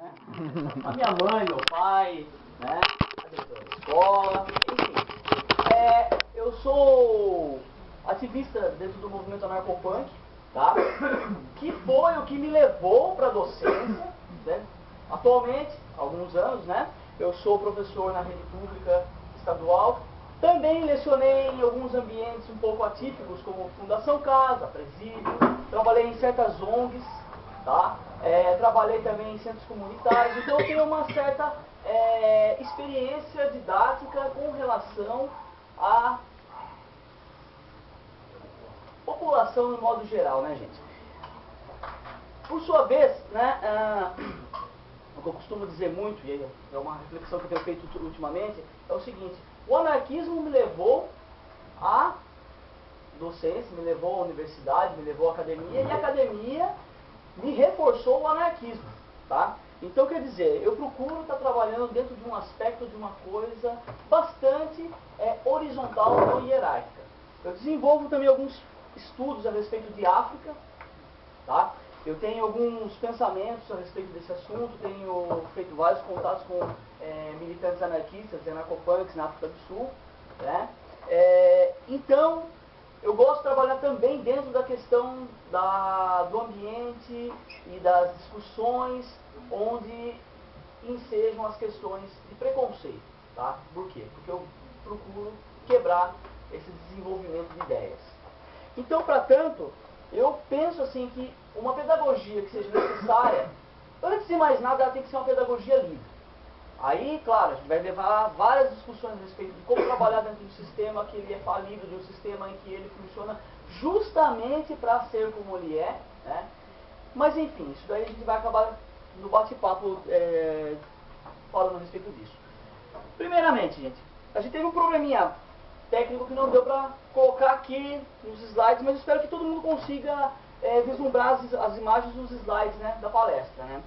né? A minha mãe, meu pai, né? A diretora da escola, enfim. Eu sou ativista dentro do movimento anarcopunk, tá? Que foi o que me levou para a docência, né? Atualmente, há alguns anos, né? Eu sou professor na rede pública estadual. Também lecionei em alguns ambientes um pouco atípicos, como Fundação Casa, Presídio. Trabalhei em certas ONGs, tá? Trabalhei também em centros comunitários. Então eu tenho uma certa experiência didática com relação à população no modo geral, né, gente? Por sua vez, né, o que eu costumo dizer muito, e é uma reflexão que eu tenho feito ultimamente, é o seguinte: o anarquismo me levou à docência, me levou à universidade, me levou à academia, e a academia me reforçou o anarquismo, tá? Então, quer dizer, eu procuro estar trabalhando dentro de um aspecto, de uma coisa bastante horizontal e não hierárquica. Eu desenvolvo também alguns estudos a respeito de África, tá? Eu tenho alguns pensamentos a respeito desse assunto, tenho feito vários contatos com militantes anarquistas, anarcopunks na África do Sul, né? Então, eu gosto de trabalhar também dentro da questão do ambiente e das discussões onde ensejam as questões de preconceito, tá? Por quê? Porque eu procuro quebrar esse desenvolvimento de ideias. Então, para tanto, eu penso assim que uma pedagogia que seja necessária, antes de mais nada, ela tem que ser uma pedagogia livre. Aí, claro, a gente vai levar várias discussões a respeito de como trabalhar dentro de um sistema que ele é falido, de um sistema em que ele funciona justamente para ser como ele é, né? Mas enfim, isso daí a gente vai acabar no bate-papo falando a respeito disso. Primeiramente, gente, a gente teve um probleminha técnico que não deu para colocar aqui nos slides, mas espero que todo mundo consiga vislumbrar as imagens dos slides, né, da palestra, né?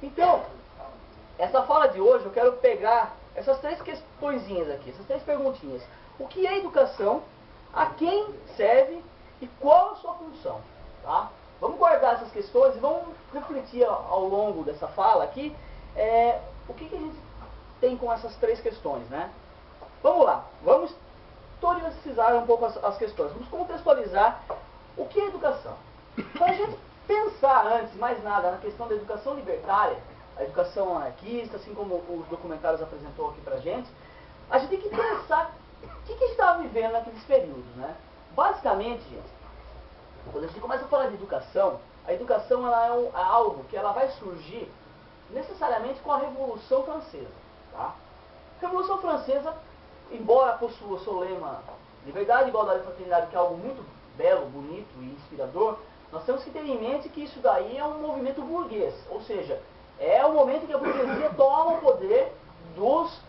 Então, essa fala de hoje eu quero pegar essas três questõezinhas aqui, essas três perguntinhas. O que é educação? A quem serve? E qual a sua função? Tá? Vamos guardar essas questões e vamos refletir ao longo dessa fala aqui o que a gente tem com essas três questões, né? Vamos lá, vamos historicizar um pouco as questões, vamos contextualizar o que é educação. Para a gente pensar antes de mais nada na questão da educação libertária, a educação anarquista, assim como os documentários apresentou aqui pra gente, a gente tem que pensar o que a gente estava vivendo naqueles períodos, né? Basicamente, gente, quando a gente começa a falar de educação, a educação ela é algo que ela vai surgir necessariamente com a Revolução Francesa, tá? A Revolução Francesa, embora possua o seu lema liberdade, igualdade e fraternidade, que é algo muito belo, bonito e inspirador, nós temos que ter em mente que isso daí é um movimento burguês, ou seja, é o momento que a burguesia toma o poder dos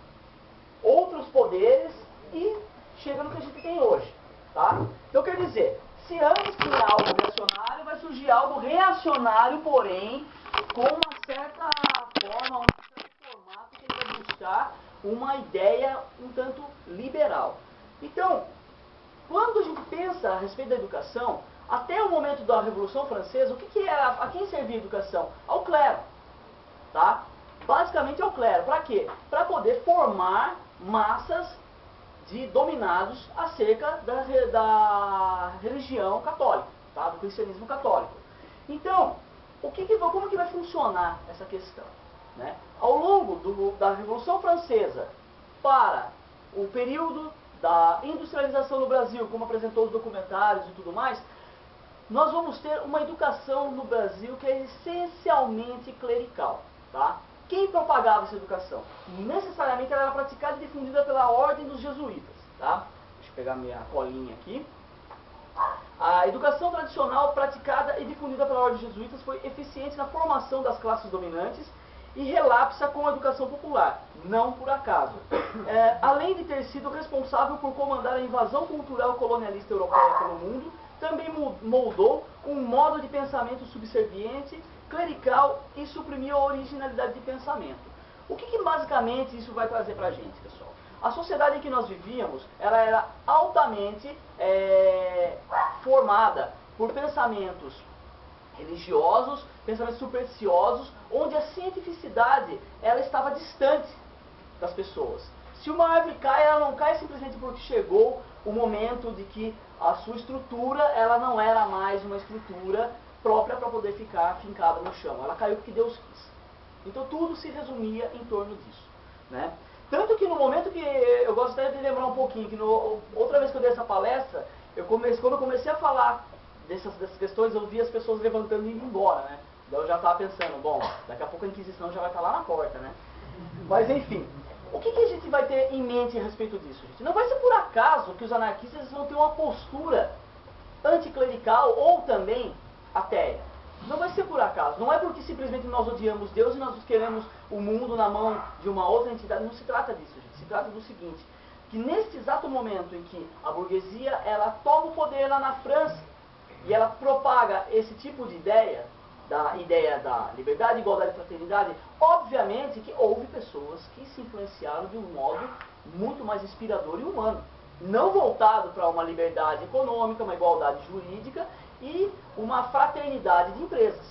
outros poderes e chega no que a gente tem hoje, tá? Então, quer dizer, se antes tinha algo reacionário, vai surgir algo reacionário, porém, com uma certa forma, um certo formato que ele vai buscar uma ideia um tanto liberal. Então, quando a gente pensa a respeito da educação, até o momento da Revolução Francesa, a quem servia a educação? Ao clero. Tá? Basicamente é o clero. Para quê? Para poder formar massas de dominados acerca da religião católica, tá? Do cristianismo católico. Então, como que vai funcionar essa questão? Né? Ao longo da Revolução Francesa para o período da industrialização no Brasil, como apresentou os documentários e tudo mais, nós vamos ter uma educação no Brasil que é essencialmente clerical. Tá? Quem propagava essa educação? Necessariamente ela era praticada e difundida pela ordem dos jesuítas. Tá? Deixa eu pegar minha colinha aqui. A educação tradicional praticada e difundida pela ordem dos jesuítas foi eficiente na formação das classes dominantes e relapsa com a educação popular, não por acaso. Além de ter sido responsável por comandar a invasão cultural colonialista europeia pelo mundo, também moldou um modo de pensamento subserviente, clerical e suprimiu a originalidade de pensamento. O que basicamente isso vai trazer para a gente, pessoal? A sociedade em que nós vivíamos, ela era altamente formada por pensamentos religiosos, pensamentos supersticiosos, onde a cientificidade ela estava distante das pessoas. Se uma árvore cai, ela não cai simplesmente porque chegou o momento de que a sua estrutura ela não era mais uma estrutura própria para poder ficar fincada no chão. Ela caiu porque Deus quis. Então tudo se resumia em torno disso, né? Tanto que no momento que eu gosto até de lembrar um pouquinho que outra vez que eu dei essa palestra, quando eu comecei a falar dessas questões, eu vi as pessoas levantando e indo embora, né? Daí eu já estava pensando, bom, daqui a pouco a Inquisição já vai estar lá na porta, né? Mas enfim, o que a gente vai ter em mente a respeito disso, gente? Não vai ser por acaso que os anarquistas vão ter uma postura anticlerical ou também ateia. Não vai ser por acaso. Não é porque simplesmente nós odiamos Deus e nós queremos o mundo na mão de uma outra entidade. Não se trata disso, gente. Se trata do seguinte, que neste exato momento em que a burguesia ela toma o poder lá na França e ela propaga esse tipo de ideia da liberdade, igualdade e fraternidade, obviamente que houve pessoas que se influenciaram de um modo muito mais inspirador e humano. Não voltado para uma liberdade econômica, uma igualdade jurídica e uma fraternidade de empresas.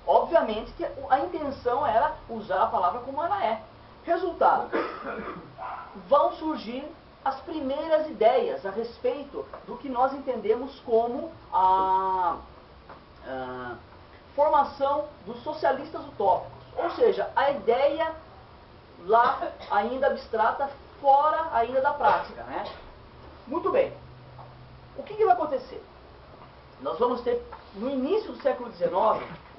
Obviamente que a intenção era usar a palavra como ela é. Resultado, vão surgir as primeiras ideias a respeito do que nós entendemos como a formação dos socialistas utópicos. Ou seja, a ideia lá ainda abstrata, fora ainda da prática, né? Muito bem. O que vai acontecer? Nós vamos ter, no início do século XIX,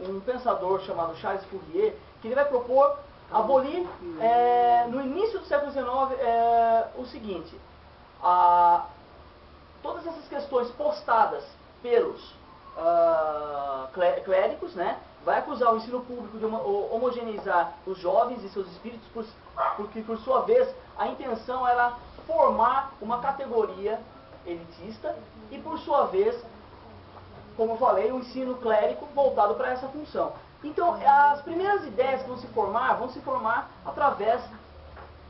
um pensador chamado Charles Fourier, que ele vai propor abolir, no início do século XIX, o seguinte, todas essas questões postadas pelos clérigos, né, vai acusar o ensino público de homogeneizar os jovens e seus espíritos, porque, por sua vez, a intenção era formar uma categoria elitista e, por sua vez, como eu falei, o ensino clérigo voltado para essa função. Então, as primeiras ideias que vão se formar através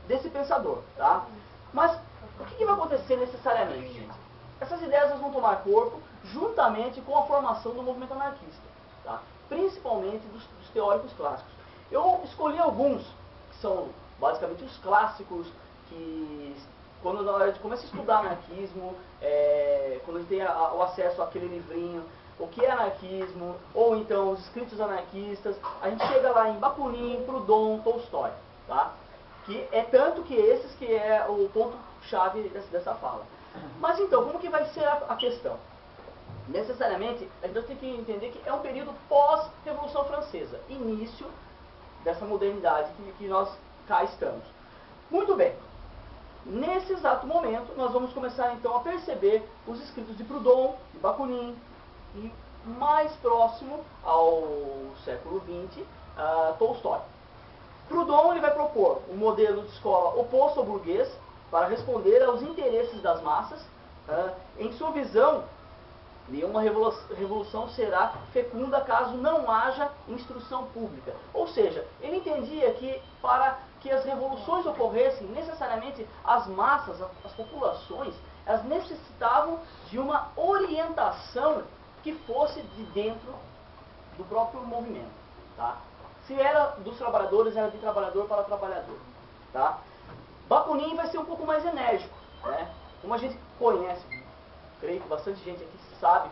desse pensador, tá? Mas, o que vai acontecer necessariamente, gente? Essas ideias vão tomar corpo juntamente com a formação do movimento anarquista, tá? Principalmente dos teóricos clássicos. Eu escolhi alguns, que são basicamente os clássicos, que quando a gente começa a estudar anarquismo, quando a gente tem o acesso àquele livrinho, o que é anarquismo, ou então os escritos anarquistas, a gente chega lá em Bakunin, Proudhon, Tolstói, tá? Que é tanto que esses que é o ponto-chave dessa fala. Mas então, como que vai ser a questão? Necessariamente, a gente tem que entender que é um período pós-Revolução Francesa, início dessa modernidade que nós cá estamos. Muito bem. Nesse exato momento, nós vamos começar então a perceber os escritos de Proudhon, de Bakunin, e mais próximo ao século XX, Tolstói. Proudhon ele vai propor um modelo de escola oposto ao burguês para responder aos interesses das massas. Em sua visão, nenhuma revolução será fecunda caso não haja instrução pública. Ou seja, ele entendia que para que as revoluções ocorressem, necessariamente as massas, as populações, elas necessitavam de uma orientação que fosse de dentro do próprio movimento. Tá? Se era dos trabalhadores, era de trabalhador para trabalhador. Tá? Bakunin vai ser um pouco mais enérgico. Né? Como a gente conhece, creio que bastante gente aqui sabe,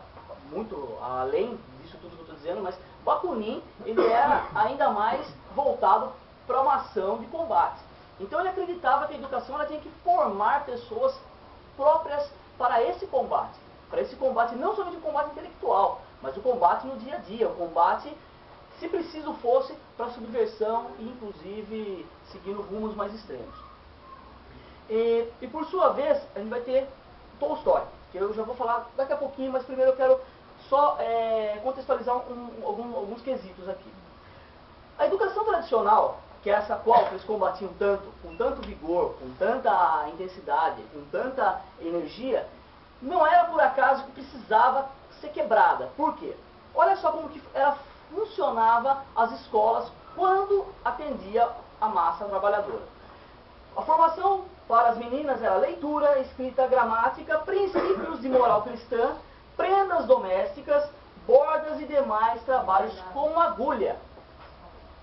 muito além disso tudo que eu estou dizendo, mas Bakunin ele era ainda mais voltado para uma ação de combate. Então ele acreditava que a educação ela tinha que formar pessoas próprias para esse combate. Para esse combate, não somente o combate intelectual, mas o combate no dia a dia, o combate, se preciso fosse, para subversão e inclusive seguindo rumos mais extremos. E por sua vez, a gente vai ter Tolstói, que eu já vou falar daqui a pouquinho, mas primeiro eu quero só contextualizar alguns quesitos aqui. A educação tradicional, que é essa qual eles combatiam tanto, com tanto vigor, com tanta intensidade, com tanta energia, não era por acaso que precisava ser quebrada. Por quê? Olha só como que ela funcionava as escolas quando atendia a massa trabalhadora. A formação para as meninas era leitura, escrita, gramática, princípios de moral cristã, prendas domésticas, bordas e demais trabalhos com agulha.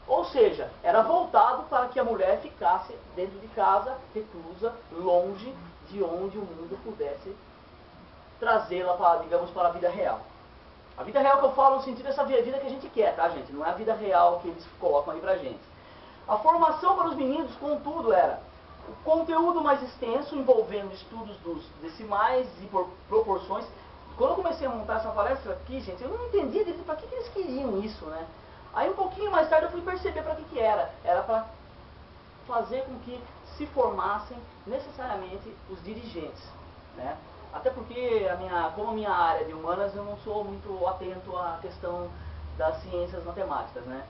Ou seja, era voltado para que a mulher ficasse dentro de casa, reclusa, longe de onde o mundo pudesse trazê-la para, digamos, para a vida real. A vida real que eu falo no sentido dessa vida que a gente quer, tá, gente? Não é a vida real que eles colocam aí pra gente. A formação para os meninos, contudo, era o conteúdo mais extenso, envolvendo estudos dos decimais e proporções. Quando eu comecei a montar essa palestra aqui, gente, eu não entendi para que eles queriam isso, né? Aí um pouquinho mais tarde eu fui perceber para que era. Era para fazer com que se formassem necessariamente os dirigentes, né? Até porque, como a minha área de humanas, eu não sou muito atento à questão das ciências matemáticas, né?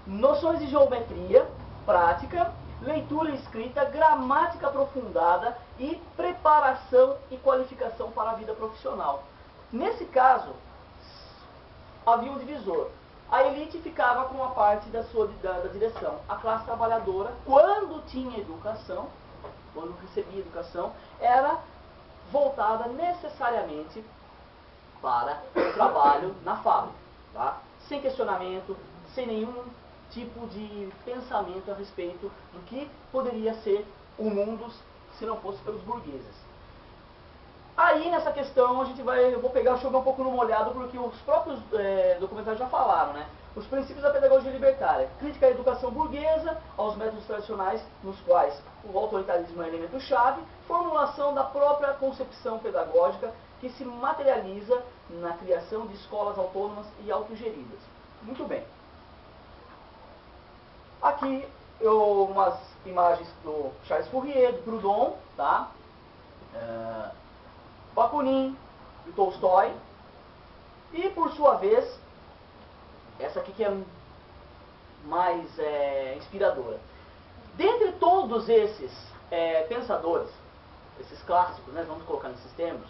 Noções de geometria, prática, leitura e escrita, gramática aprofundada e preparação e qualificação para a vida profissional. Nesse caso, havia um divisor. A elite ficava com a parte da direção. A classe trabalhadora, quando tinha educação, quando recebia educação, era voltada necessariamente para o trabalho na fábrica, tá? Sem questionamento, sem nenhum tipo de pensamento a respeito do que poderia ser o mundo se não fosse pelos burgueses. Aí nessa questão eu vou chover um pouco no molhado, porque os próprios documentários já falaram, né? Os princípios da pedagogia libertária, crítica à educação burguesa, aos métodos tradicionais nos quais o autoritarismo é elemento-chave, formulação da própria concepção pedagógica que se materializa na criação de escolas autônomas e autogeridas. Muito bem. Aqui umas imagens do Charles Fourier, do Proudhon, tá? Bakunin, do Tolstói. E por sua vez, essa aqui que é mais inspiradora. Dentre todos esses pensadores, esses clássicos, né, vamos colocar nesses termos,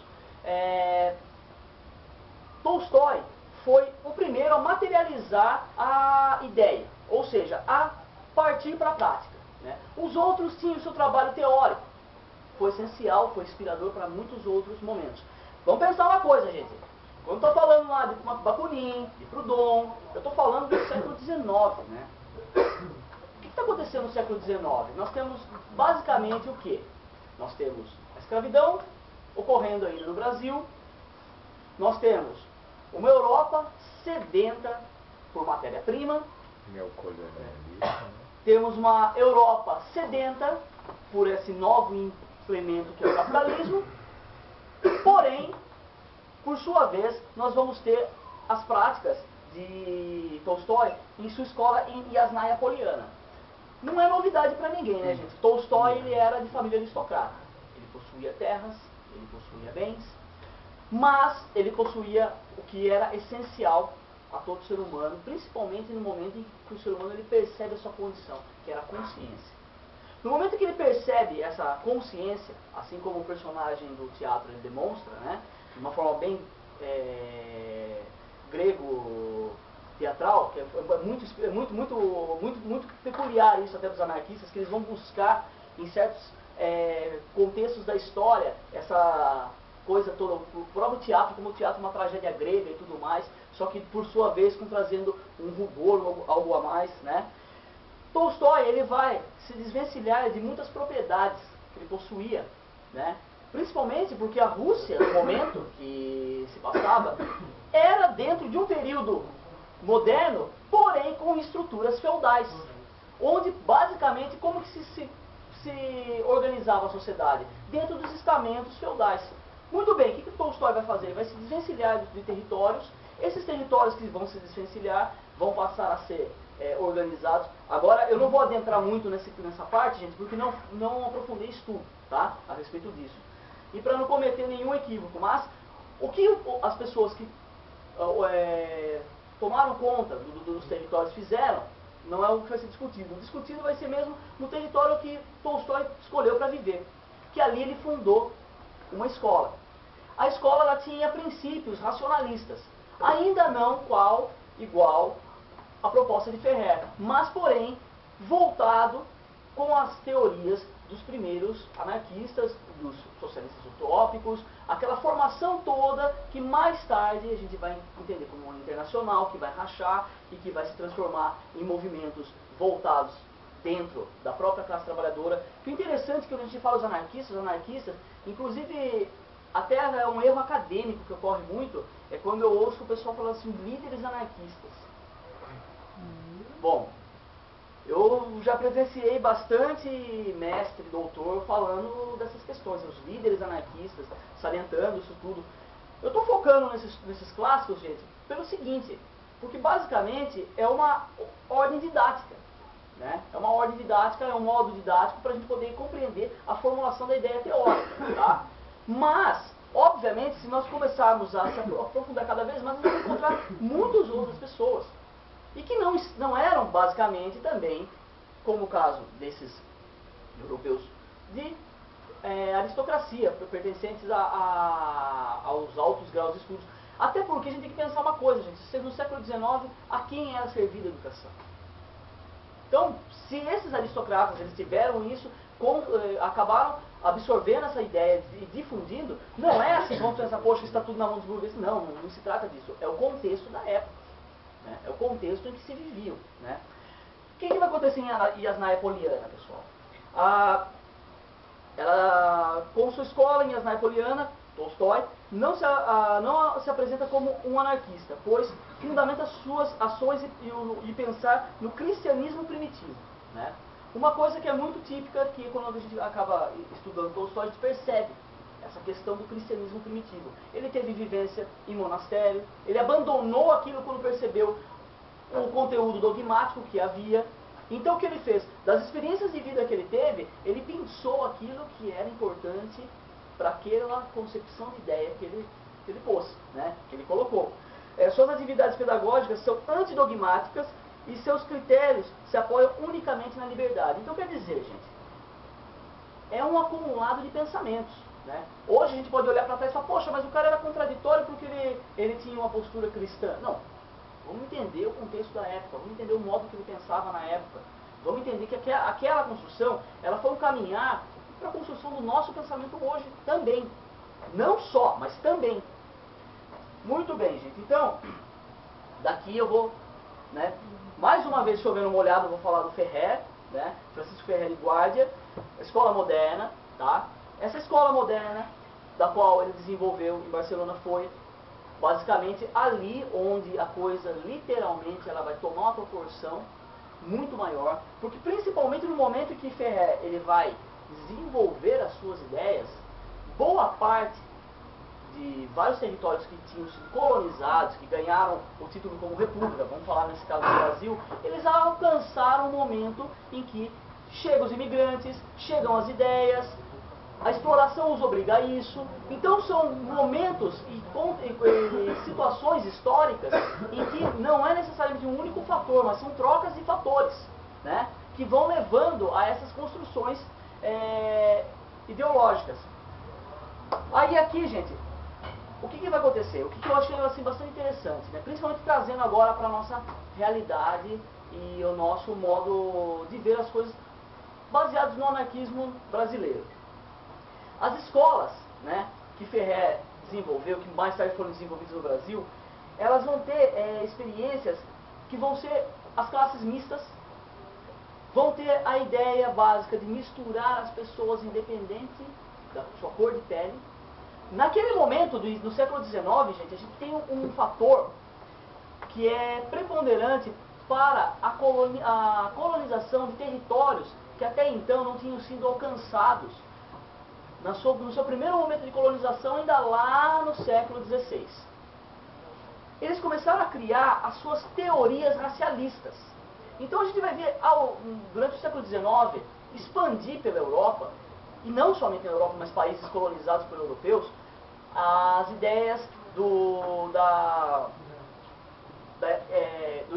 Tolstói foi o primeiro a materializar a ideia, ou seja, a partir para a prática, né? Os outros tinham o seu trabalho teórico, foi essencial, foi inspirador para muitos outros momentos. Vamos pensar uma coisa, gente. Quando eu estou falando lá de Bakunin, de Proudhon, eu estou falando do século XIX, né? O que está acontecendo no século XIX? Nós temos basicamente o quê? Nós temos a escravidão ocorrendo ainda no Brasil, nós temos uma Europa sedenta por matéria-prima, temos uma Europa sedenta por esse novo implemento que é o capitalismo, porém, por sua vez, nós vamos ter as práticas de Tolstói em sua escola em Yasnaya Poliana. Não é novidade para ninguém, né, gente? Tolstói ele era de família aristocrata. Ele possuía terras, ele possuía bens, mas ele possuía o que era essencial a todo ser humano, principalmente no momento em que o ser humano ele percebe a sua condição, que era a consciência. No momento que ele percebe essa consciência, assim como o personagem do teatro ele demonstra, né, de uma forma bem grego-teatral, que é muito peculiar isso até dos anarquistas, que eles vão buscar em certos contextos da história essa coisa toda, o próprio teatro, como o teatro é uma tragédia grega e tudo mais, só que por sua vez trazendo um rubor, algo a mais, né? Tolstói ele vai se desvencilhar de muitas propriedades que ele possuía, né? Principalmente porque a Rússia, no momento que se passava, era dentro de um período moderno, porém com estruturas feudais, onde basicamente como que se organizava a sociedade? Dentro dos estamentos feudais. Muito bem, o que Tolstói vai fazer? Ele vai se desvencilhar de territórios. Esses territórios que vão se desvencilhar vão passar a ser organizados. Agora, eu não vou adentrar muito nessa parte, gente, porque não aprofundei estudo, tá? A respeito disso. E para não cometer nenhum equívoco, mas o que as pessoas que tomaram conta dos territórios fizeram, não é o que vai ser discutido. O discutido vai ser mesmo no território que Tolstói escolheu para viver, que ali ele fundou uma escola. A escola ela tinha princípios racionalistas, ainda não igual a proposta de Ferrer, mas porém voltado com as teorias dos primeiros anarquistas, dos socialistas utópicos, aquela formação toda que mais tarde a gente vai entender como uma internacional, que vai rachar e que vai se transformar em movimentos voltados dentro da própria classe trabalhadora. O interessante é que quando a gente fala os anarquistas, inclusive até é um erro acadêmico que ocorre muito, é quando eu ouço o pessoal falando assim, líderes anarquistas. Bom, eu já presenciei bastante mestre, doutor, falando dessas questões, os líderes anarquistas, salientando isso tudo. Eu estou focando nesses clássicos, gente, pelo seguinte, porque basicamente é uma ordem didática, né? É uma ordem didática, é um modo didático para a gente poder compreender a formulação da ideia teórica, tá? Mas, obviamente, se nós começarmos a se aprofundar cada vez mais, nós vamos encontrar muitas outras pessoas. E que não eram, basicamente, também, como o caso desses europeus, de aristocracia, pertencentes aos altos graus de estudos. Até porque a gente tem que pensar uma coisa, gente, no século XIX, a quem era servida a educação? Então, se esses aristocratas eles tiveram isso, acabaram absorvendo essa ideia e difundindo, não é assim, vamos pensar, poxa, está tudo na mão dos burgueses. Não se trata disso. É o contexto da época. Né? É o contexto em que se viviam. Né? O que vai acontecer em Yasnaya Poliana, pessoal? Ela, com sua escola em Yasnaya Poliana, Tolstói, não se apresenta como um anarquista, pois fundamenta suas ações e pensar no cristianismo primitivo. Né? Uma coisa que é muito típica, que quando a gente acaba estudando Tolstói, a gente percebe essa questão do cristianismo primitivo. Ele teve vivência em monastério, ele abandonou aquilo quando percebeu o conteúdo dogmático que havia. Então o que ele fez? Das experiências de vida que ele teve, ele pensou aquilo que era importante para aquela concepção de ideia que ele pôs, né? Que ele colocou. Suas atividades pedagógicas são antidogmáticas e seus critérios se apoiam unicamente na liberdade. Então quer dizer, gente, é um acumulado de pensamentos. Né? Hoje a gente pode olhar para trás e falar, poxa, mas o cara era contraditório porque ele tinha uma postura cristã. Não, vamos entender o contexto da época, vamos entender o modo que ele pensava na época. Vamos entender que aquela construção, ela foi um caminhar para a construção do nosso pensamento hoje também. Não só, mas também. Muito bem, gente. Então, daqui eu vou, né, mais uma vez chovendo uma olhada, eu vou falar do Ferrer, né, Francisco Ferrer de Guardia, a escola moderna, tá? Essa escola moderna, da qual ele desenvolveu em Barcelona, foi basicamente ali onde a coisa, literalmente, ela vai tomar uma proporção muito maior, porque principalmente no momento em que Ferrer ele vai desenvolver as suas ideias, boa parte de vários territórios que tinham sido colonizados, que ganharam o título como república, vamos falar nesse caso do Brasil, eles alcançaram um momento em que chegam os imigrantes, chegam as ideias, a exploração os obriga a isso. Então são momentos e situações históricas em que não é necessariamente um único fator, mas são trocas de fatores, né, que vão levando a essas construções ideológicas. Aí aqui, gente, o que vai acontecer? O que eu acho assim, bastante interessante, né? Principalmente trazendo agora para a nossa realidade e o nosso modo de ver as coisas baseados no anarquismo brasileiro. As escolas, né, que Ferrer desenvolveu, que mais tarde foram desenvolvidas no Brasil, elas vão ter experiências que vão ser as classes mistas, vão ter a ideia básica de misturar as pessoas independente da sua cor de pele. Naquele momento do século XIX, gente, a gente tem um fator que é preponderante para a colonização de territórios que até então não tinham sido alcançados no seu primeiro momento de colonização, ainda lá no século XVI. Eles começaram a criar as suas teorias racialistas. Então a gente vai ver, durante o século XIX, expandir pela Europa, e não somente na Europa, mas países colonizados por europeus, as ideias do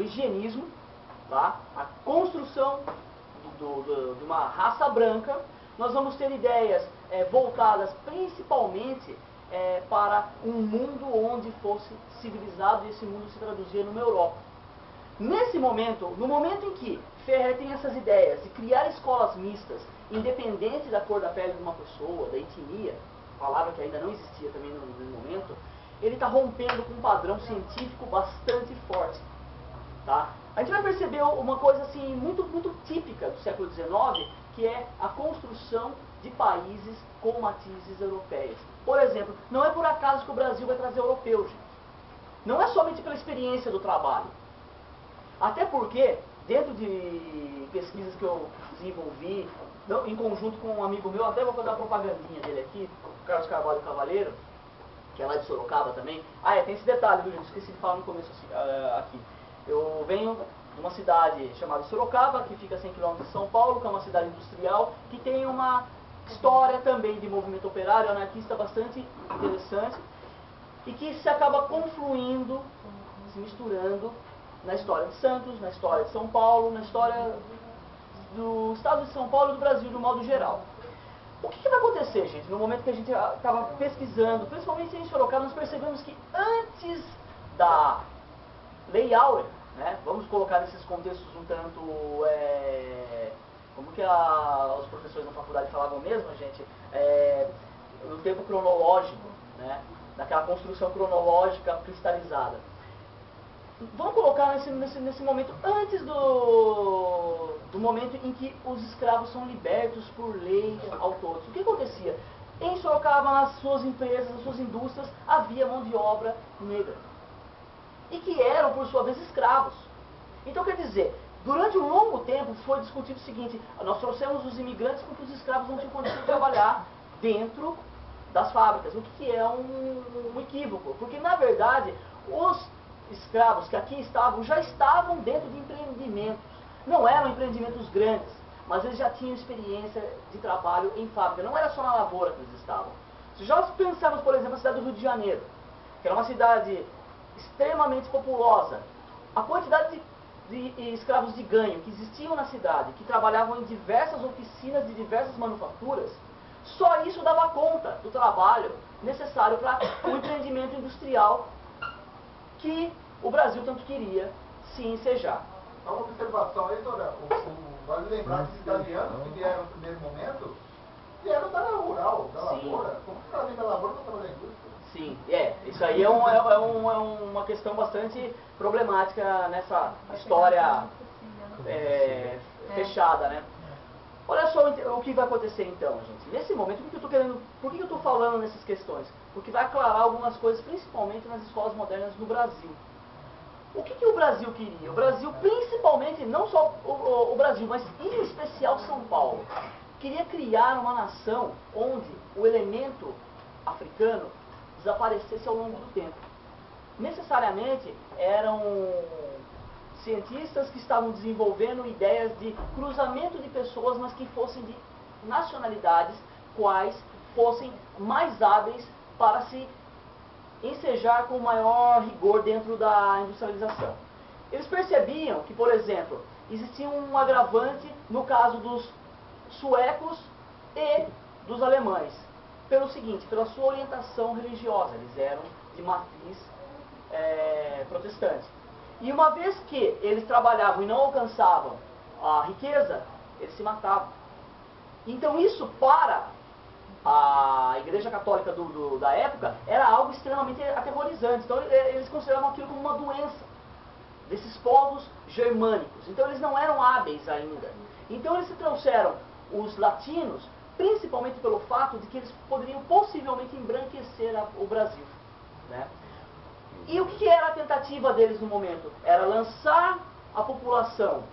higienismo, tá? A construção de uma raça branca. Nós vamos ter ideias voltadas principalmente para um mundo onde fosse civilizado, e esse mundo se traduzia numa Europa. Nesse momento, no momento em que Ferrer tem essas ideias de criar escolas mistas, independente da cor da pele de uma pessoa, da etnia, palavra que ainda não existia também no momento, ele está rompendo com um padrão científico bastante forte. Tá? A gente vai perceber uma coisa assim, muito típica do século XIX, que é a construção de países com matizes europeias. Por exemplo, não é por acaso que o Brasil vai trazer europeus, gente. Não é somente pela experiência do trabalho. Até porque, dentro de pesquisas que eu desenvolvi, em conjunto com um amigo meu, até vou fazer uma propagandinha dele aqui, o Carlos Carvalho Cavaleiro, que é lá de Sorocaba também. Ah, tem esse detalhe, viu, gente? Esqueci de falar no começo aqui. Eu venho de uma cidade chamada Sorocaba, que fica a 100 km de São Paulo, que é uma cidade industrial, que tem uma história também de movimento operário anarquista bastante interessante, e que se acaba confluindo, se misturando na história de Santos, na história de São Paulo, na história do estado de São Paulo e do Brasil de um modo geral. O que vai acontecer, gente, no momento que a gente estava pesquisando, principalmente em Sorocaba, nós percebemos que antes da Lei Áurea, né, vamos colocar nesses contextos um tanto, como que os professores na faculdade falavam mesmo, gente, no tempo cronológico, né, daquela construção cronológica cristalizada. Vamos colocar nesse momento, antes do momento em que os escravos são libertos por lei autônoma. O que acontecia? Em Sorocaba, nas suas empresas, nas suas indústrias, havia mão de obra negra. E que eram, por sua vez, escravos. Então, quer dizer, durante um longo tempo foi discutido o seguinte: nós trouxemos os imigrantes porque os escravos não tinham condição de trabalhar dentro das fábricas, o que é um equívoco. Porque, na verdade, os escravos que aqui estavam, já estavam dentro de empreendimentos. Não eram empreendimentos grandes, mas eles já tinham experiência de trabalho em fábrica. Não era só na lavoura que eles estavam. Se já pensarmos, por exemplo, na cidade do Rio de Janeiro, que era uma cidade extremamente populosa, a quantidade de escravos de ganho que existiam na cidade, que trabalhavam em diversas oficinas de diversas manufaturas, só isso dava conta do trabalho necessário para o empreendimento industrial que o Brasil tanto queria se ensejar. Só uma observação aí, Torão. Vale lembrar que os italianos que vieram no primeiro momento vieram da área rural, da lavoura. Como que o cara vem da lavoura para trabalhar na indústria? Sim, isso aí é uma questão bastante problemática nessa história fechada, né? Olha só o que vai acontecer então, gente. Nesse momento, por que eu estou falando nessas questões? Porque vai aclarar algumas coisas, principalmente nas escolas modernas no Brasil. O que o Brasil queria? O Brasil, principalmente, não só o Brasil, mas em especial São Paulo, queria criar uma nação onde o elemento africano desaparecesse ao longo do tempo. Necessariamente eram cientistas que estavam desenvolvendo ideias de cruzamento de pessoas, mas que fossem de nacionalidades quais fossem mais hábeis para se ensejar com maior rigor dentro da industrialização. Eles percebiam que, por exemplo, existia um agravante no caso dos suecos e dos alemães, pelo seguinte, pela sua orientação religiosa. Eles eram de matriz protestante. E uma vez que eles trabalhavam e não alcançavam a riqueza, eles se matavam. Então isso, para a Igreja Católica da época, era algo extremamente aterrorizante. Então eles consideravam aquilo como uma doença desses povos germânicos. Então eles não eram hábeis ainda. Então eles se trouxeram os latinos, principalmente pelo fato de que eles poderiam possivelmente embranquecer o Brasil, né? E o que era a tentativa deles no momento? Era lançar a população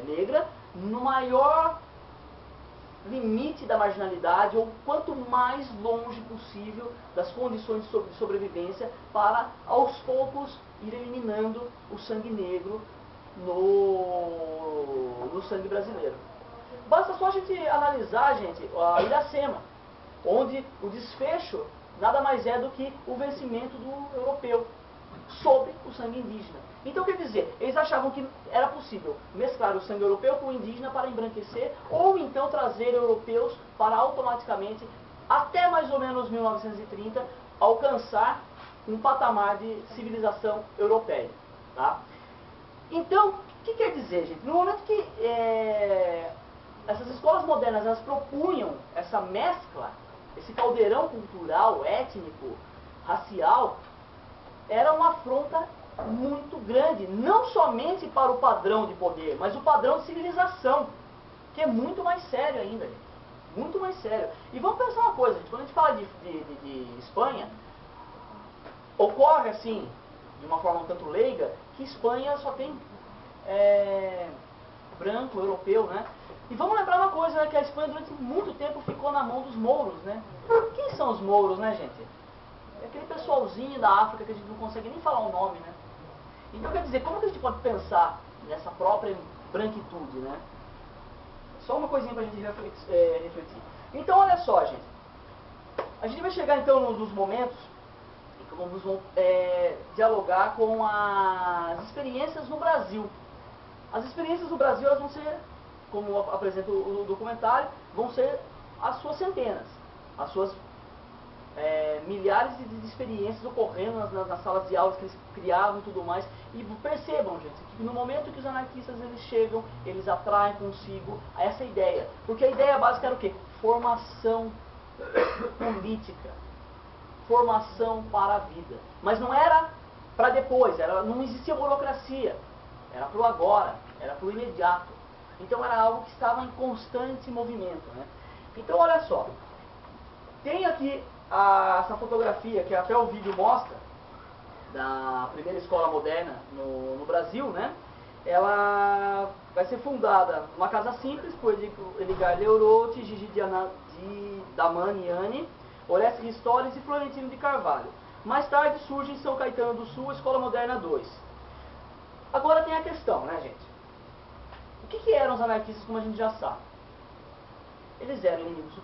negra no maior limite da marginalidade, ou quanto mais longe possível das condições de sobrevivência, para aos poucos ir eliminando o sangue negro no sangue brasileiro. Basta só a gente analisar, gente, a Iracema, onde o desfecho nada mais é do que o vencimento do europeu sobre o sangue indígena. Então, quer dizer, eles achavam que era possível mesclar o sangue europeu com o indígena para embranquecer, ou então trazer europeus para automaticamente, até mais ou menos 1930, alcançar um patamar de civilização europeia. Tá? Então, o que quer dizer, gente? No momento que essas escolas modernas elas propunham essa mescla, esse caldeirão cultural, étnico, racial, era uma afronta muito grande, não somente para o padrão de poder, mas o padrão de civilização, que é muito mais sério ainda, gente. Muito mais sério. E vamos pensar uma coisa, gente, quando a gente fala de Espanha, ocorre assim, de uma forma um tanto leiga, que Espanha só tem branco, europeu, né? E vamos lembrar uma coisa, né, que a Espanha durante muito tempo ficou na mão dos mouros, né? Quem são os mouros, né, gente? É aquele pessoalzinho da África que a gente não consegue nem falar o nome, né? Então, quer dizer, como que a gente pode pensar nessa própria branquitude, né? Só uma coisinha pra gente refletir. Então, olha só, gente. A gente vai chegar, então, nos momentos em que vamos dialogar com as experiências no Brasil. As experiências no Brasil, elas vão ser, como apresenta o documentário, vão ser as suas centenas, as suas milhares de experiências ocorrendo nas salas de aulas que eles criavam e tudo mais. E percebam, gente, que no momento que os anarquistas eles chegam, eles atraem consigo essa ideia. Porque a ideia básica era o quê? Formação política. Formação para a vida. Mas não era para depois, não existia burocracia. Era para o agora, era para o imediato. Então era algo que estava em constante movimento, né? Então olha só, tem aqui essa fotografia que até o vídeo mostra, da primeira escola moderna no Brasil, né? Ela vai ser fundada numa casa simples por Edgar Leurotti, Gigi Damiani, Orestes Ristoles e Florentino de Carvalho. Mais tarde surge em São Caetano do Sul a Escola Moderna 2. Agora tem a questão, né, gente? O que eram os anarquistas, como a gente já sabe? Eles eram inimigos